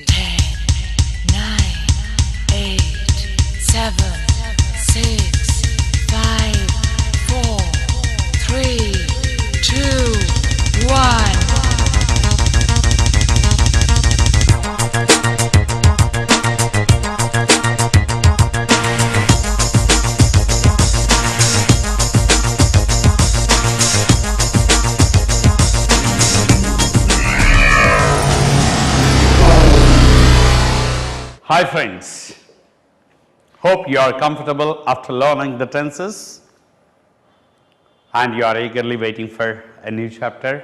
10, 9, 8, 7, 6, 5, 4, 3, 2, 1. Hi friends, hope you are comfortable after learning the tenses and you are eagerly waiting for a new chapter.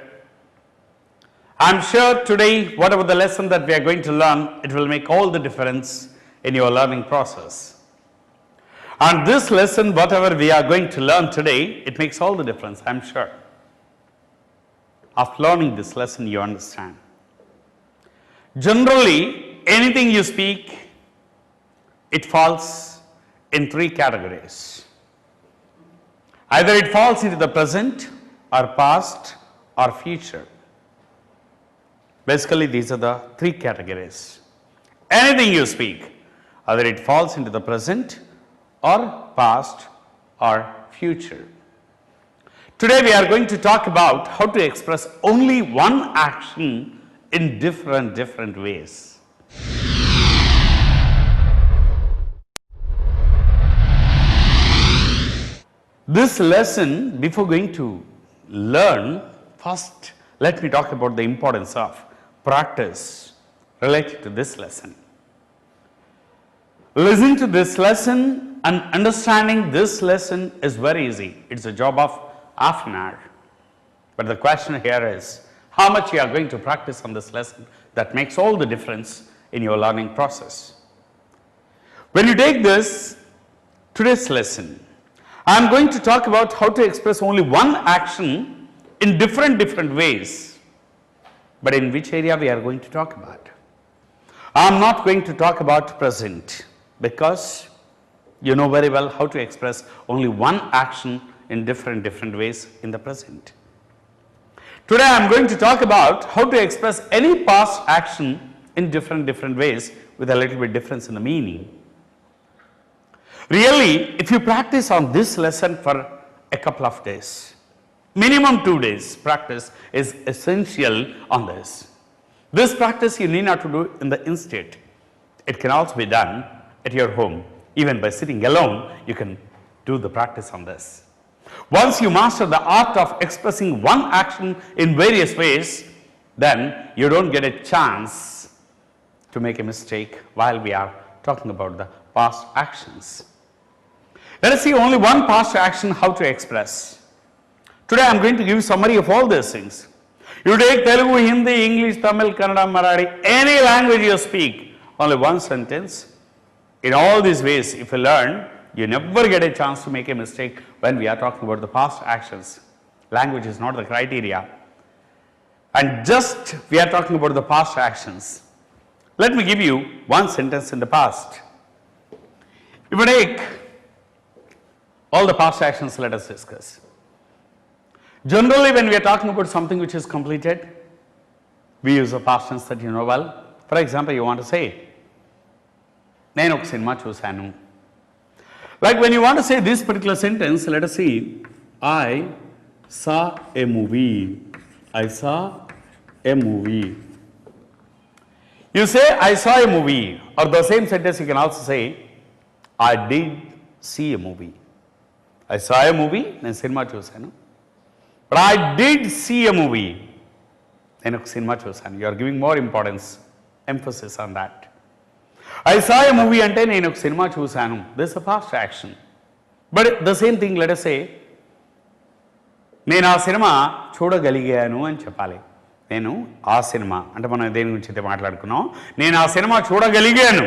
I am sure today whatever the lesson that we are going to learn, it will make all the difference in your learning process. And this lesson, whatever we are going to learn today, it makes all the difference, I am sure. After learning this lesson, you understand. Generally, anything you speak, it falls in three categories. Either it falls into the present or past or future. Basically, these are the three categories. Anything you speak, either it falls into the present or past or future. Today we are going to talk about how to express only one action in different ways. This lesson, before going to learn, first let me talk about the importance of practice related to this lesson. Listening to this lesson and understanding this lesson is very easy. It's a job of half an hour. But the question here is, how much you are going to practice on this lesson that makes all the difference in your learning process. When you take today's lesson, I am going to talk about how to express only one action in different ways. But in which area we are going to talk about? I am not going to talk about present because you know very well how to express only one action in different ways in the present. Today I am going to talk about how to express any past action in different ways with a little bit difference in the meaning. Really, if you practice on this lesson for a couple of days, minimum 2 days practice is essential on this. This practice you need not to do in the instant. It can also be done at your home. Even by sitting alone, you can do the practice on this. Once you master the art of expressing one action in various ways, then you don't get a chance to make a mistake while we are talking about the past actions. Let us see only one past action how to express. Today I am going to give you a summary of all these things. You take Telugu, Hindi, English, Tamil, Kannada, Marathi, any language you speak, only one sentence. In all these ways, if you learn, you never get a chance to make a mistake when we are talking about the past actions. Language is not the criteria. And just we are talking about the past actions. Let me give you one sentence in the past. If you take all the past actions, let us discuss. Generally, when we are talking about something which is completed, we use a past tense that you know well. For example, you want to say, Nenu oka cinema chusanu. Like when you want to say this particular sentence, let us see, I saw a movie. I saw a movie. You say, I saw a movie, or the same sentence you can also say, I did see a movie. I saw a movie, నేను cinema చూశాను. But I did see a movie. నేను ఒక cinema చూశాను. You are giving more importance, emphasis on that. I saw a movie అంటే నేను ఒక cinema చూశాను. This is a past action. But the same thing, let us say, నేను ఆ cinema చూడగలిగాను అని చెప్పాలి. నేను ఆ సినిమా అంటే మనం దేని గురించి అయితే మాట్లాడుకున్నాం, నేను ఆ cinema చూడగలిగాను.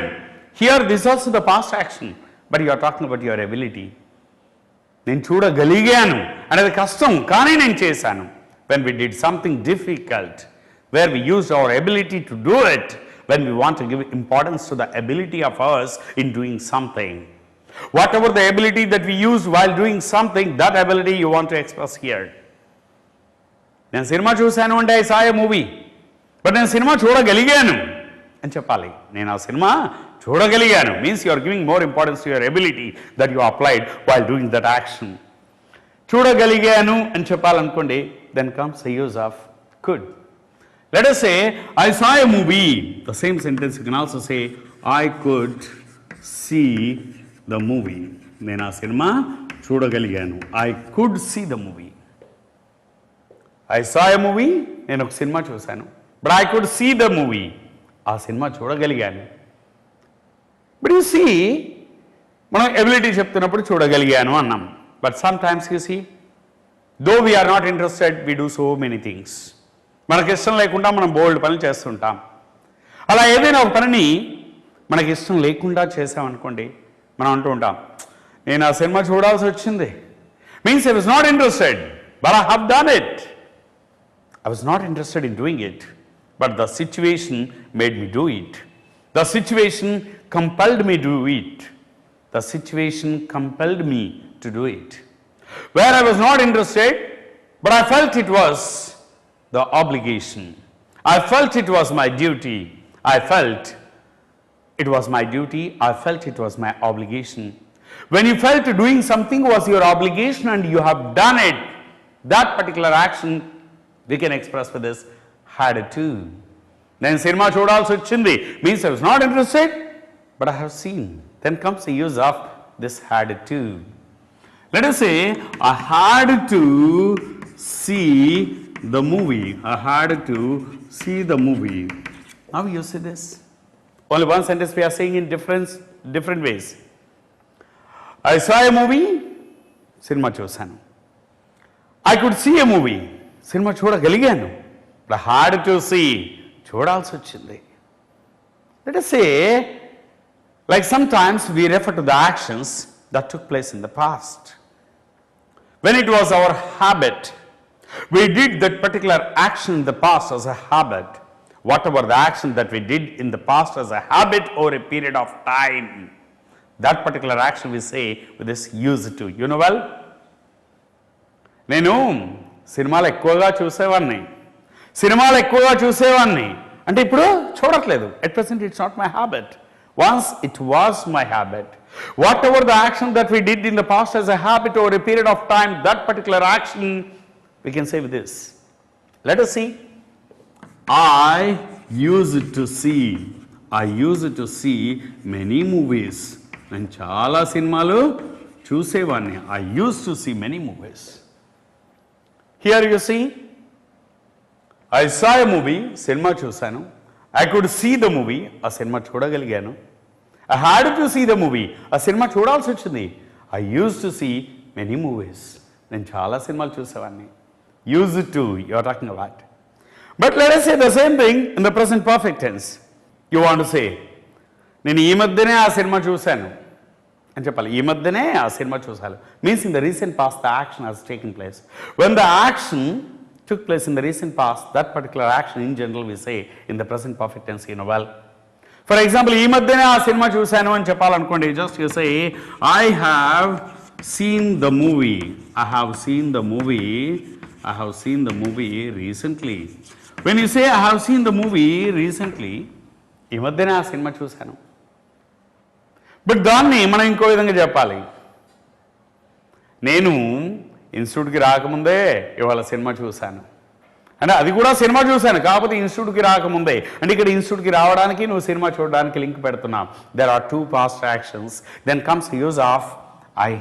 Here this is also the past action, but you are talking about your ability. నేను చూడగలిగాను అనేది కష్టం, కానీ నేను చేశాను. When we did something difficult, where we used our ability to do it, when we want to give importance to the ability of us in doing something. Whatever the ability that we use while doing something, that ability you want to express here. నేను cinema చూశాను అంటే I saw a movie. But నేను cinema చూడగలిగాను. అని చెప్పాలి. నేను ఆ cinema చూడగలిగాను means you are giving more importance to your ability that you applied while doing that action. చూడగలిగాను అని చెప్పాలనుకోండి, then comes the use of could. Let us say I saw a movie. The same sentence you can also say I could see the movie. నేను ఆ cinema చూడగలిగాను. I could see the movie. I saw a movie. నేను ఒక cinema చూశాను. But I could see the movie. ఆ cinema చూడగలిగాను. But you see, మనం ability చెప్తున్నప్పుడు చూడగలిగాను అన్నాం. But sometimes you see, though we are not interested, we do so many things. మనకి ఇష్టం లేకుండా మనం బోల్డ్ పనులు చేస్తుంటాం. అలా ఏదైనా ఒక పనిని మనకి ఇష్టం లేకుండా చేసామనుకోండి, మనం అంటూ ఉంటాం, నేను ఆ సినిమా చూడాల్సి వచ్చింది. Means I was not interested, but I have done it. I was not interested in doing it, but the situation made me do it. The situation compelled me to do it. The situation compelled me to do it. Where I was not interested, but I felt it was the obligation. I felt it was my duty. I felt it was my duty. I felt it was my obligation. When you felt doing something was your obligation and you have done it, that particular action we can express with this had to. Then cinema చూడాల్సి వచ్చింది means I was not interested, but I have seen. Then comes the use of this had to. Let us say I had to see the movie. I had to see the movie. How you see this? Only one sentence we are saying in different ways. I saw a movie. Cinema చూశాను. I could see a movie. Cinema చూడగలిగాను. But I had to see. చూడాల్సి వచ్చింది. Let us say, like sometimes we refer to the actions that took place in the past. When it was our habit, we did that particular action in the past as a habit. Whatever the action that we did in the past as a habit over a period of time, that particular action we say with this used to. You know well? నేను సినిమాలు ఎక్కువగా చూసేవాడిని అంటే ఇప్పుడు చూడట్లేదు. At present it's not my habit. Once it was my habit. Whatever the action that we did in the past as a habit over a period of time, that particular action we can say with this. Let us see. I used to see many movies. నేను చాలా సినిమాలు చూసేవాడిని. I used to see many movies. Here you see, I saw a movie, cinema చూశాను. I could see the movie, ఆ cinema చూడగలిగాను. I had to see the movie, ఆ cinema చూడాల్సి వచ్చింది. I used to see many movies. నేను చాలా సినిమాలు చూసేవాడిని. Used to, you are talking about. But let us say the same thing in the present perfect tense. You want to say, నేను ఈ మధ్యనే ఆ సినిమా చూశాను అని చెప్పాలి. ఈ మధ్యనే ఆ సినిమా చూశాను means in the recent past the action has taken place. When the action took place in the recent past, that particular action in general we say in the present perfect tense, you know well. For example, ఈ మధ్యనే ఆ cinema చూశాను అని చెప్పాలనుకోండి, just you say I have seen the movie. I have seen the movie recently. When you say I have seen the movie recently, ఈ మధ్యనే ఆ cinema చూశాను. But దాన్ని మనం ఇంకో విధంగా చెప్పాలి. నేను ఇన్స్టిట్యూట్కి రాకముందే ఇవాళ సినిమా చూశాను అంటే అది కూడా సినిమా చూశాను కాకపోతే ఇన్స్టిట్యూట్కి రాకముందే అంటే ఇక్కడ ఇన్స్టిట్యూట్కి రావడానికి నువ్వు సినిమా చూడడానికి లింక్ పెడుతున్నావు. There are two past actions. Then comes use of I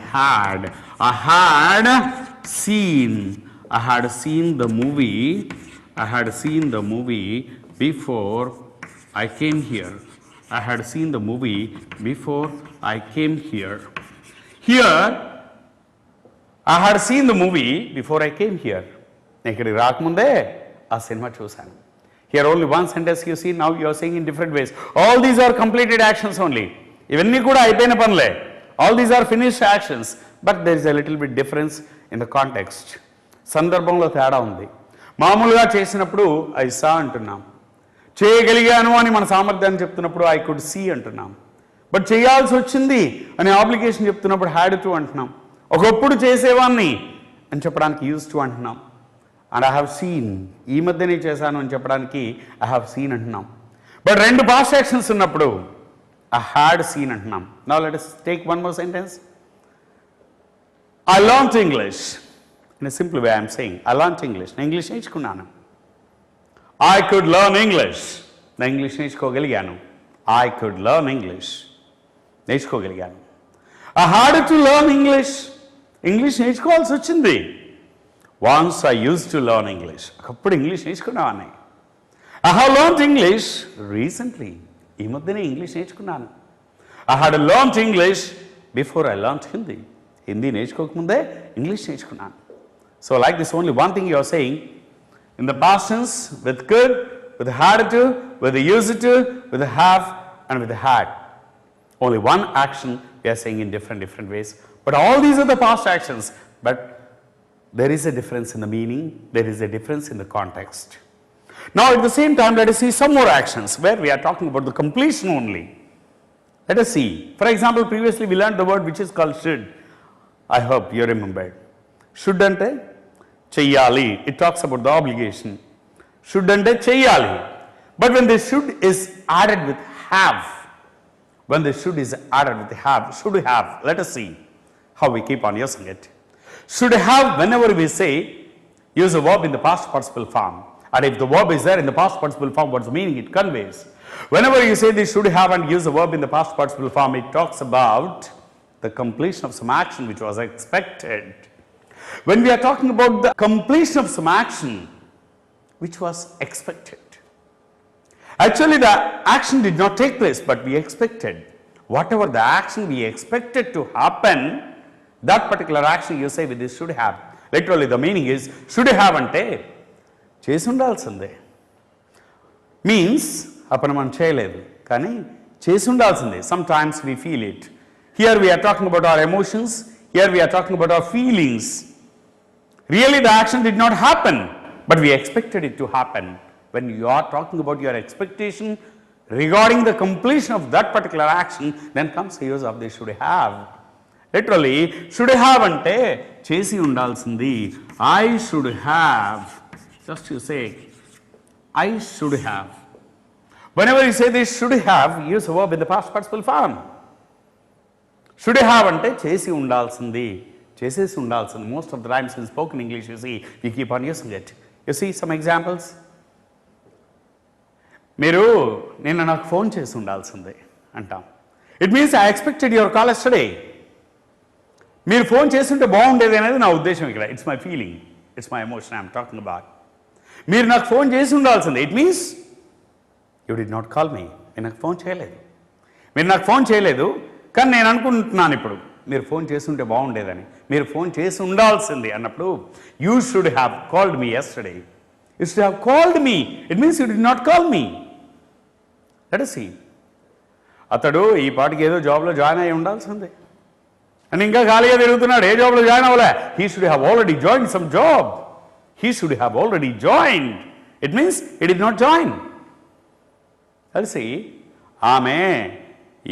had seen the movie before I came here. I had seen the movie before I came here. Here, I had seen the movie before I came here. ఇక్కడికి రాకముందే ఆ cinema చూశాను. Here only one sentence you see, now you are saying in different ways. All these are completed actions only. ఇవన్నీ కూడా అయిపోయిన పనులే. All these are finished actions. But there is a little bit difference in the context. సందర్భంలో తేడా ఉంది. మామూలుగా చేసినప్పుడు I saw అంటున్నాం. చేయగలిగాను అని మన సామర్థ్యాన్ని చెప్తున్నప్పుడు I could see అంటున్నాం. బట్ చేయాల్సి వచ్చింది అనే ఆబ్లిగేషన్ చెప్తున్నప్పుడు had to అంటున్నాం. ఒకప్పుడు చేసేవాన్ని అని చెప్పడానికి used to అంటున్నాం. అండ్ I have seen, ఈ మధ్యనే చేశాను అని చెప్పడానికి I have seen అంటున్నాం. బట్ రెండు పాస్ట్ యాక్షన్స్ ఉన్నప్పుడు I had seen అంటున్నాం. Now let us take one more sentence. I learnt English. In a simple way I am saying, I learnt English. నేను ఇంగ్లీష్ నేర్చుకున్నాను. I could learn English. నేను English నేర్చుకోగలిగాను. I could learn English. నేర్చుకోగలిగాను. I had to learn English. English నేర్చుకోవాల్సి వచ్చింది. Once I used to learn English. ఒకప్పుడు English నేర్చుకున్నావాన్ని. I have learnt English recently. ఈ మధ్యనే ఇంగ్లీష్ నేర్చుకున్నాను. I had learnt English before I learnt Hindi. Hindi నేర్చుకోకముందే English నేర్చుకున్నాను. So like this, only one thing you are saying, in the past tense, with could, with had to, with the used to, with the have, and with the had. Only one action we are saying in different ways. But all these are the past actions. But there is a difference in the meaning, there is a difference in the context. Now at the same time, let us see some more actions where we are talking about the completion only. Let us see. For example, previously we learned the word which is called should. I hope you remembered. Should ante cheyyali. It talks about the obligation. Should ante cheyyali. But when the should is added with have, when the should is added with have, should have, let us see how we keep on using it. Should have, whenever we say, use a verb in the past participle form. And if the verb is there in the past participle form, what's the meaning it conveys? Whenever you say this should have and use a verb in the past participle form, it talks about the completion of some action which was expected. When we are talking about the completion of some action which was expected, actually the action did not take place, but we expected. Whatever the action we expected to happen, that particular action you say with this should have. Literally the meaning is should have ante చేసి ఉండాల్సిందే. Means అప్పుడు మనం చేయలేదు కానీ చేసి ఉండాల్సిందే. Sometimes we feel it. Here we are talking about our emotions. Here we are talking about our feelings. Really the action did not happen, but we expected it to happen. When you are talking about your expectation regarding the completion of that particular action, then comes the use of the should have. Literally, should have ante చేసి ఉండాల్సింది. I should have. Just you say, I should have. Whenever you say this should have, use a verb in the past participle form. Should have ante చేసి ఉండాల్సింది, చేసేసి ఉండాల్సింది. Most of the times in spoken English, you see, we keep on using it. You see some examples? మీరు నిన్న నాకు phone చేసి ఉండాల్సిందే అంటాం. It means I expected your call yesterday. మీరు ఫోన్ చేస్తుంటే బాగుండేది అనేది నా ఉద్దేశం ఇక్కడ. It's my feeling. It's my emotion I'm talking about. మీరు నాకు ఫోన్ చేసి ఉండాల్సిందే. It means you did not call me. మీరు నాకు ఫోన్ చేయలేదు. మీరు నాకు ఫోన్ చేయలేదు కానీ నేను అనుకుంటున్నాను ఇప్పుడు మీరు ఫోన్ చేస్తుంటే బాగుండేదని. మీరు ఫోన్ చేసి ఉండాల్సింది అన్నప్పుడు you should have called me yesterday. You should have called me. It means you did not call me. Let us see. అతడు ఈ పాటికి ఏదో జాబ్లో జాయిన్ అయ్యి ఉండాల్సిందే అని ఇంకా ఖాళీగా తిరుగుతున్నాడు. ఏ జాబ్లో జాయిన్ అవ్వలే. He should have already joined some job. He should have already joined. It means he did not join. Let's see. ఆమె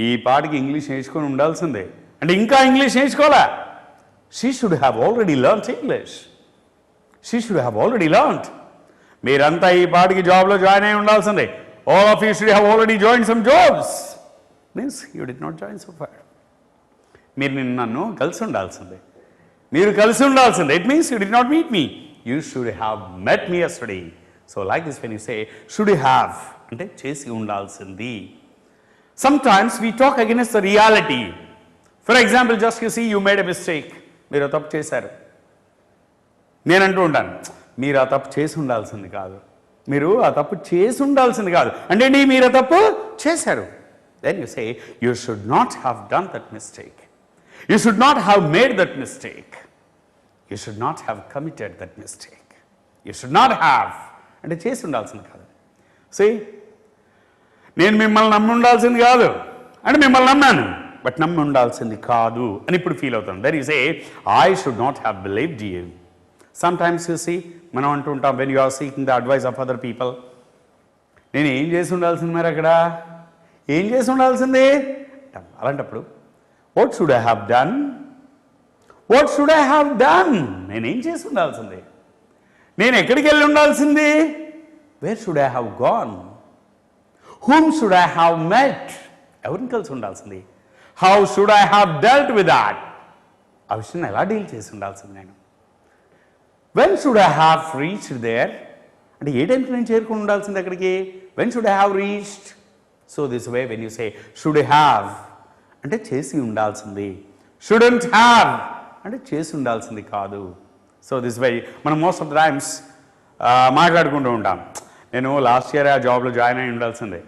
ఈ పాటికి ఇంగ్లీష్ నేర్చుకొని ఉండాల్సిందే అంటే ఇంకా English నేర్చుకోలే. She should have already learnt English. She should have already learnt. మీరంతా ఈ పాటికి జాబ్లో జాయిన్ అయి ఉండాల్సిందే. All of you should have already joined some jobs. Means you did not join so far. మీరు నన్ను కలిసి ఉండాల్సిందే. మీరు కలిసి ఉండాల్సిందే. It means you did not meet me. You should have met me yesterday. So like this, when you say should have అంటే చేసి ఉండాల్సింది. Sometimes we talk against the reality. For example, just you see you made a mistake. మీరు తప్పు చేశారు. నేను అంటూ ఉంటాను మీరు ఆ తప్పు చేసి ఉండాల్సింది కాదు. మీరు ఆ తప్పు చేసి ఉండాల్సింది కాదు అంటే మీరు ఆ తప్పు చేశారు. Then you say you should not have done that mistake. You should not have made that mistake. You should not have committed that mistake. You should not have అంటే చేసి ఉండాల్సింది కాదు. See, నేను మిమ్మల్ని నమ్మి ఉండాల్సింది కాదు అంటే మిమ్మల్ని నమ్మాను బట్ నమ్మి ఉండాల్సింది కాదు అని ఇప్పుడు ఫీల్ అవుతాను. Then you say I should not have believed you. Sometimes you see మనం అంటూ ఉంటాం when you are seeking the advice of other people. నేను ఏం చేసి ఉండాల్సింది మరి అక్కడ ఏం చేసి ఉండాల్సింది అలాంటప్పుడు what should I have done? What should I have done? నేనేం చేసి ఉండాల్సింది నేను ఎక్కడికి వెళ్ళి ఉండాల్సింది? Where should I have gone? Whom should I have met? ఎవరిని కలిసి ఉండాల్సింది? How should I have dealt with that? ఆ విషయాన్ని ఎలా డీల్ చేసి ఉండాల్సింది నేను? When should I have reached there? అంటే ఏ టైంకి నేను చేరుకుని ఉండాల్సింది అక్కడికి? When should I have reached? So this way when you say should have అంటే చేసి ఉండాల్సింది, shouldn't have అంటే చేసి ఉండాల్సింది కాదు. సో దిస్ వై మనం మోస్ట్ ఆఫ్ ద టైమ్స్ మాట్లాడుకుంటూ ఉంటాం, నేను లాస్ట్ ఇయర్ ఆ జాబ్లో జాయిన్ అయి ఉండాల్సిందే,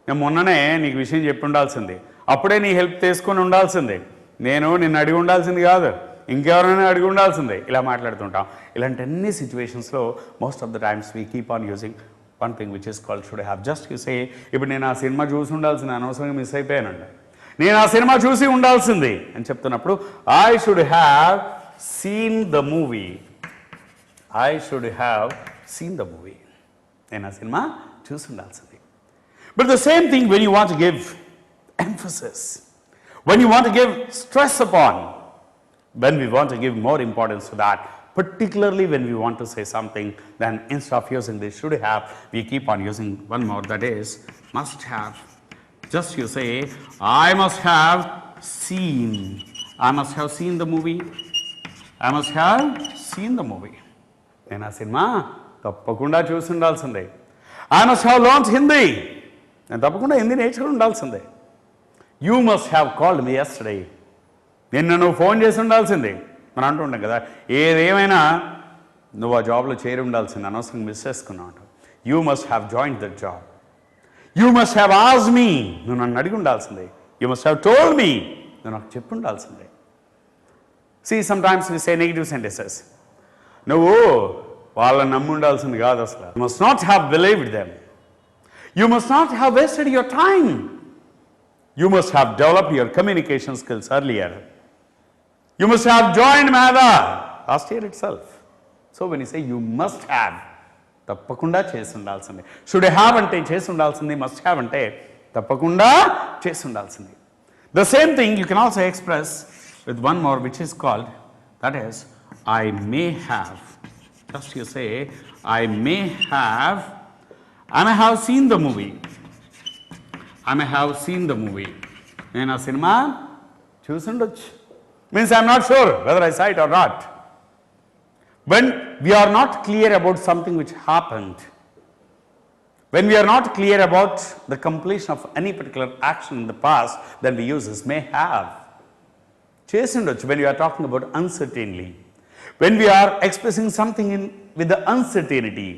నేను మొన్ననే నీకు విషయం చెప్పి ఉండాల్సింది, అప్పుడే నీ హెల్ప్ తీసుకొని ఉండాల్సిందే, నేను నిన్ను అడిగి ఉండాల్సింది కాదు, ఇంకెవరైనా అడిగి ఉండాల్సిందే, ఇలా మాట్లాడుతుంటాం. ఇలాంటి అన్ని సిచ్యువేషన్స్లో most of the times we keep on using one thing which is called should have. Just you say, ఇప్పుడు నేను ఆ సినిమా చూసి ఉండాల్సింది, అనవసరంగా మిస్ అయిపోయానండి, నేను ఆ సినిమా చూసి ఉండాల్సింది అని చెప్తున్నప్పుడు I should have seen the movie, I should have seen the movie, నేను ఆ సినిమా చూసి ఉండాల్సింది. But the same thing when you want to give emphasis, when you want to give stress upon, when we want to give more importance to that, particularly when we want to say something, then instead of using this should have, we keep on using one more, that is must have. Just you say, I must have seen, I must have seen the movie, I must have seen the movie. నేను ఆ cinema తప్పకుండా చూసి ఉండాల్సిందే. I must have learnt Hindi, నేను తప్పకుండా హిందీ నేర్చుకుని ఉండాల్సిందే. You must have called me yesterday, నిన్న నువ్వు ఫోన్ చేసి ఉండాల్సిందే. మనం అంటుంటాం కదా, ఏదేమైనా నువ్వు ఆ జాబ్లో చేరి ఉండాల్సింది, అనవసరంగా మిస్ చేసుకున్నావు. You must have joined that job, you must have asked me, నువ్వు నన్ను అడిగి ఉండాల్సిందే. You must have told me, నువ్వు నాకు చెప్పి ఉండాల్సిందే. See, sometimes we say negative sentences. నువ్వు వాళ్ళని నమ్మి ఉండాల్సింది కాదు అసలు. You must not have believed them. You must not have wasted your time. You must have developed your communication skills earlier. You must have joined Mahada last year itself. So when you say you must have, తప్పకుండా చేసి ఉండాల్సింది. Should have అంటే చేసి ఉండాల్సింది, must have అంటే తప్పకుండా చేసి ఉండాల్సింది. The same thing you can also express with one more, which is called, that is I may have. Just you say I may have seen the movie, I may have seen the movie. నేను ఆ cinema చూసి ఉండొచ్చు, means I am not sure whether I saw it or not. When we are not clear about something which happened, when we are not clear about the completion of any particular action in the past, then we use this may have. చేసి ఉండొచ్చు when we are talking about uncertainty, when we are expressing something with the uncertainty,